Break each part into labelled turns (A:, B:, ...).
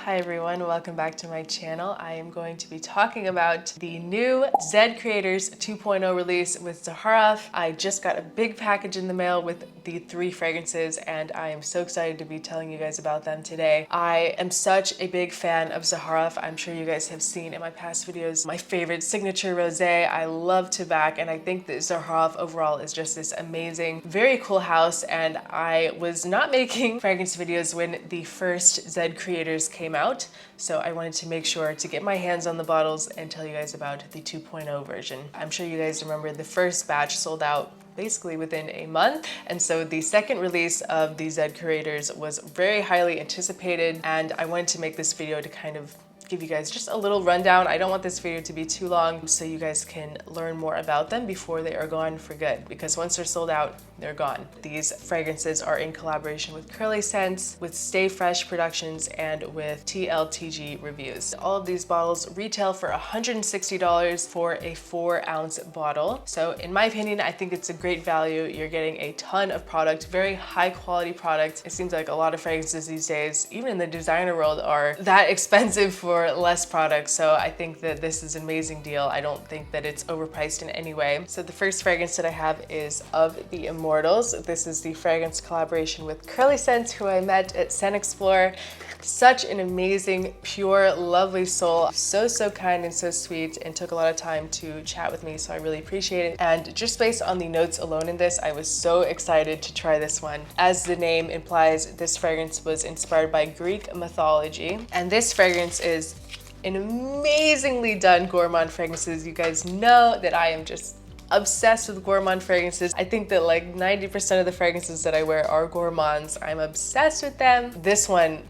A: Hi everyone, welcome back to my channel. I am going to be talking about the new Zed Creators 2.0 release with Zaharoff. I just got a big package in the mail with the 3 fragrances and I am so excited to be telling you guys about them today. I am such a big fan of Zaharoff. I'm sure you guys have seen in my past videos my favorite signature rosé. I love Tobacco and I think that Zaharoff overall is just this amazing, very cool house, and I was not making fragrance videos when the first Zed Creators came out, so I wanted to make sure to get my hands on the bottles and tell you guys about the 2.0 version. I'm sure you guys remember the first batch sold out basically within a month, and so the second release of the Zed Creators was very highly anticipated, and I wanted to make this video to kind of give you guys just a little rundown. I don't want this video to be too long so you guys can learn more about them before they are gone for good, because once they're sold out, they're gone. These fragrances are in collaboration with Curly Scents, with Stay Fresh Productions, and with TLTG Reviews. All of these bottles retail for $160 for a 4-ounce bottle. So in my opinion, I think it's a great value. You're getting a ton of product, very high quality product. It seems like a lot of fragrances these days, even in the designer world, are that expensive for less product. So I think that this is an amazing deal. I don't think that it's overpriced in any way. So the first fragrance that I have is of the Immortals. This is the fragrance collaboration with Curly Scents, who I met at Scent Explore. Such an amazing, pure, lovely soul. So kind and so sweet, and took a lot of time to chat with me, so I really appreciate it. And just based on the notes alone in this, I was so excited to try this one. As the name implies, this fragrance was inspired by Greek mythology, and this fragrance is an amazingly done gourmand fragrances. You guys know that I am just obsessed with gourmand fragrances. I think that like 90% of the fragrances that I wear are gourmands. I'm obsessed with them. This one,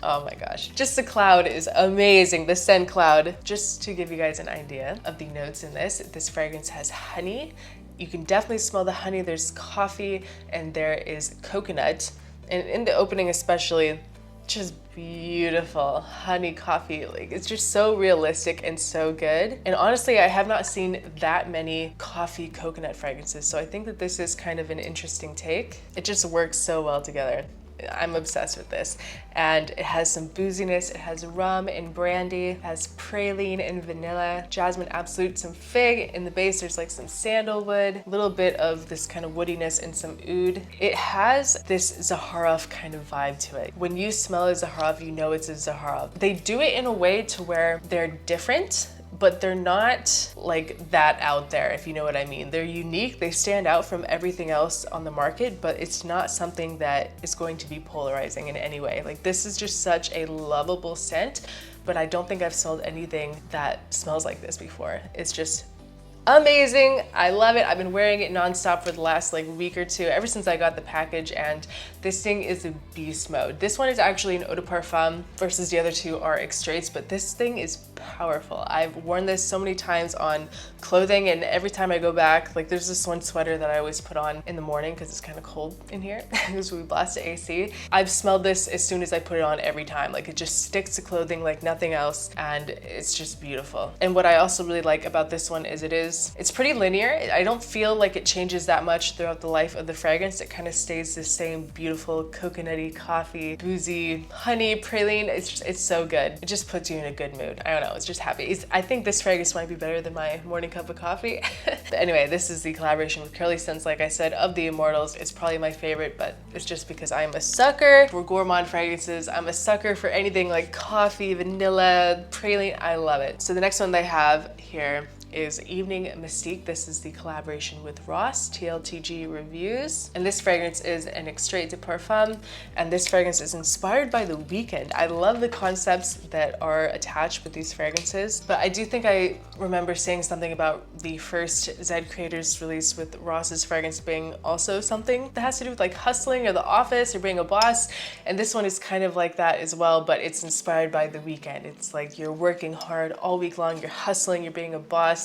A: oh my gosh, just the cloud is amazing. The scent cloud. Just to give you guys an idea of the notes in this fragrance has honey. You can definitely smell the honey. There's coffee and there is coconut. And in the opening especially, just beautiful honey coffee. Like, it's just so realistic and so good. And honestly, I have not seen that many coffee coconut fragrances, so I think that this is kind of an interesting take. It just works so well together. I'm obsessed with this. And it has some booziness. It has rum and brandy. It has praline and vanilla, jasmine absolute, some fig. In the base, there's like some sandalwood, a little bit of this kind of woodiness and some oud. It has this Zaharoff kind of vibe to it. When you smell a Zaharoff, you know it's a Zaharoff. They do it in a way to where they're different, but they're not like that out there, if you know what I mean. They're unique, they stand out from everything else on the market, but it's not something that is going to be polarizing in any way. Like, this is just such a lovable scent, but I don't think I've smelled anything that smells like this before. It's just amazing. I love it. I've been wearing it nonstop for the last like week or two, ever since I got the package, and this thing is a beast mode. This one is actually an eau de parfum versus the other two are extraits, but this thing is powerful. I've worn this so many times on clothing, and every time I go back, like there's this one sweater that I always put on in the morning because it's kind of cold in here because we blast the AC. I've smelled this as soon as I put it on every time. Like, it just sticks to clothing like nothing else, and it's just beautiful. And what I also really like about this one is it's pretty linear. I don't feel like it changes that much throughout the life of the fragrance. It kind of stays the same beautiful coconutty, coffee, boozy, honey, praline. It's so good. It just puts you in a good mood. I don't know, it's just happy. I think this fragrance might be better than my morning cup of coffee. But anyway, this is the collaboration with Curly Scents, like I said, of the Immortals. It's probably my favorite, but it's just because I'm a sucker for gourmand fragrances. I'm a sucker for anything like coffee, vanilla, praline. I love it. So the next one they have here is Evening Mystique. This is the collaboration with Ross, TLTG Reviews. And this fragrance is an extrait de parfum, and this fragrance is inspired by The Weeknd. I love the concepts that are attached with these fragrances, but I do think I remember saying something about the first Zed Creators release with Ross's fragrance being also something that has to do with like hustling or the office or being a boss, and this one is kind of like that as well, but it's inspired by The Weeknd. It's like you're working hard all week long, you're hustling, you're being a boss,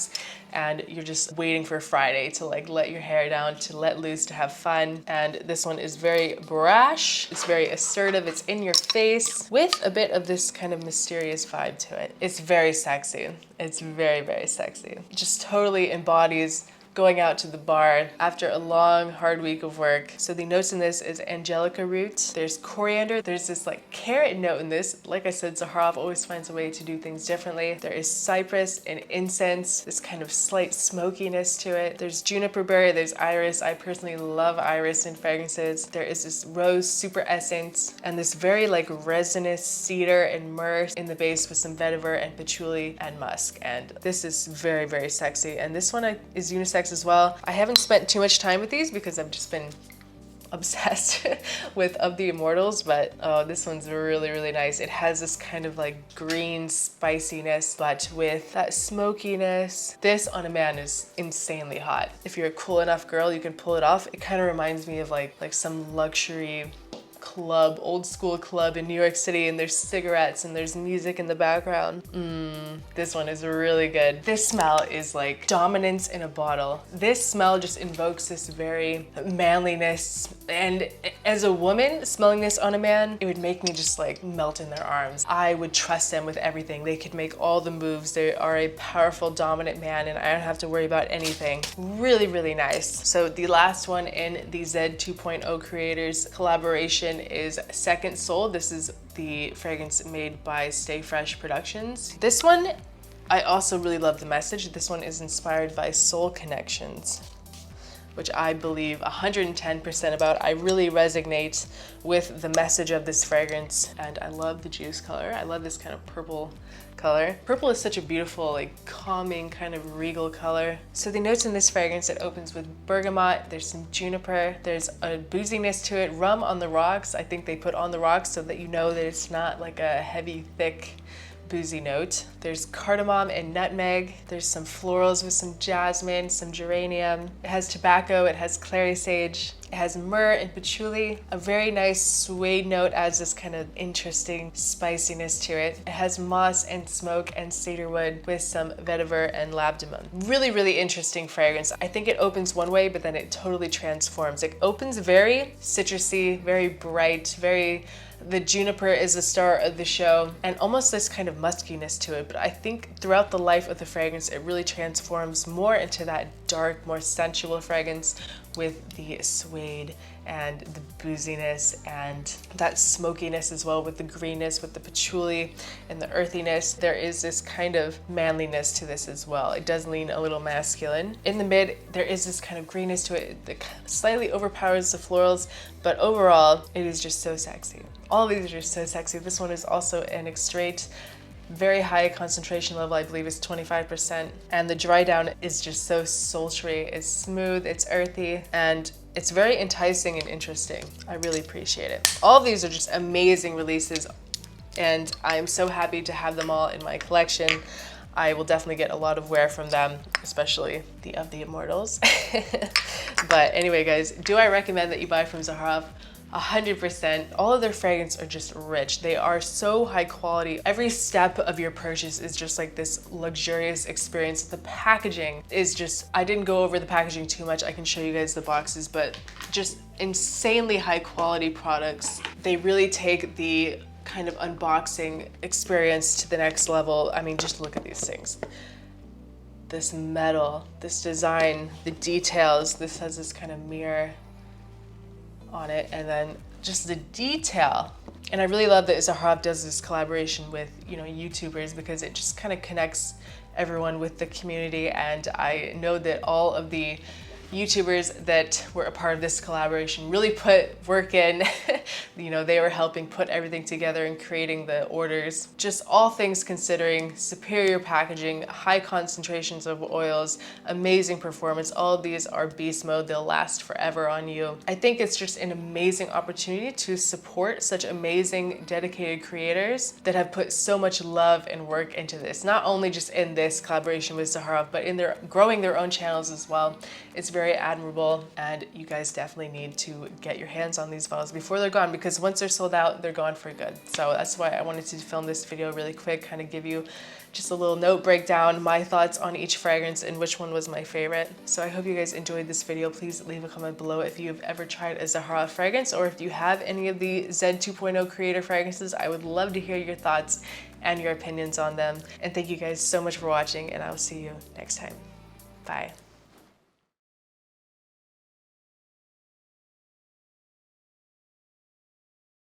A: and you're just waiting for Friday to like let your hair down, to let loose, to have fun. And this one is very brash, it's very assertive, it's in your face with a bit of this kind of mysterious vibe to it. It's very sexy. It's very sexy. It just totally embodies going out to the bar after a long, hard week of work. So the notes in this is angelica root, there's coriander, there's this like carrot note in this. Like I said, Zaharoff always finds a way to do things differently. There is cypress and incense, this kind of slight smokiness to it. There's juniper berry, there's iris. I personally love iris in fragrances. There is this rose super essence and this very like resinous cedar and myrrh in the base with some vetiver and patchouli and musk. And this is very, very sexy. And this one is unisex as well. I haven't spent too much time with these because I've just been obsessed with Of the Immortals, but oh, this one's really, really nice. It has this kind of like green spiciness, but with that smokiness. This on a man is insanely hot. If you're a cool enough girl, you can pull it off. It kind of reminds me of like some luxury club, old school club in New York City, and there's cigarettes and there's music in the background. This one is really good. This smell is like dominance in a bottle. This smell just invokes this very manliness, and as a woman smelling this on a man, it would make me just like melt in their arms. I would trust them with everything. They could make all the moves. They are a powerful, dominant man, and I don't have to worry about anything. Really, really nice. So the last one in the Zed 2.0 Creators collaboration is Second Soul. This is the fragrance made by Stay Fresh Productions. This one, I also really love the message. This one is inspired by Soul Connections, which I believe 110% about. I really resonate with the message of this fragrance, and I love the juice color. I love this kind of purple color. Purple is such a beautiful, like calming kind of regal color. So the notes in this fragrance, it opens with bergamot, there's some juniper, there's a booziness to it, rum on the rocks. I think they put on the rocks so that you know that it's not like a heavy, thick, boozy note. There's cardamom and nutmeg. There's some florals with some jasmine, some geranium. It has tobacco, it has clary sage, it has myrrh and patchouli. A very nice suede note adds this kind of interesting spiciness to it. It has moss and smoke and cedarwood with some vetiver and labdanum. Really, really interesting fragrance. I think it opens one way, but then it totally transforms. It opens very citrusy, very bright, the juniper is the star of the show, and almost this kind of muskiness to it. But I think throughout the life of the fragrance, it really transforms more into that dark, more sensual fragrance with the suede and the booziness and that smokiness as well, with the greenness, with the patchouli and the earthiness. There is this kind of manliness to this as well. It does lean a little masculine. In the mid, there is this kind of greenness to it that slightly overpowers the florals, but overall, it is just so sexy. All of these are just so sexy. This one is also an extrait, very high concentration level, I believe is 25%. And the dry down is just so sultry. It's smooth, it's earthy, and it's very enticing and interesting. I really appreciate it. All of these are just amazing releases, and I'm so happy to have them all in my collection. I will definitely get a lot of wear from them, especially the Of the Immortals. But anyway, guys, do I recommend that you buy from Zaharoff? 100%. All of their fragrances are just rich. They are so high quality. Every step of your purchase is just like this luxurious experience. The packaging is just, I didn't go over the packaging too much. I can show you guys the boxes, but just insanely high quality products. They really take the kind of unboxing experience to the next level. I mean, just look at these things. This metal, this design, the details. This has this kind of mirror on it, and then just the detail. And I really love that Zaharoff does this collaboration with, you know, YouTubers, because it just kind of connects everyone with the community. And I know that all of the YouTubers that were a part of this collaboration really put work in. You know, they were helping put everything together and creating the orders. Just all things considering, superior packaging, high concentrations of oils, amazing performance. All of these are beast mode. They'll last forever on you. I think it's just an amazing opportunity to support such amazing, dedicated creators that have put so much love and work into this. Not only just in this collaboration with Zaharoff, but in their growing their own channels as well. It's very admirable, and you guys definitely need to get your hands on these bottles before they're gone, because once they're sold out, they're gone for good. So that's why I wanted to film this video really quick, kind of give you just a little note breakdown, my thoughts on each fragrance and which one was my favorite. So I hope you guys enjoyed this video. Please leave a comment below if you've ever tried a Zaharoff fragrance, or if you have any of the Zed 2.0 creator fragrances. I would love to hear your thoughts and your opinions on them. And thank you guys so much for watching, and I will see you next time. Bye.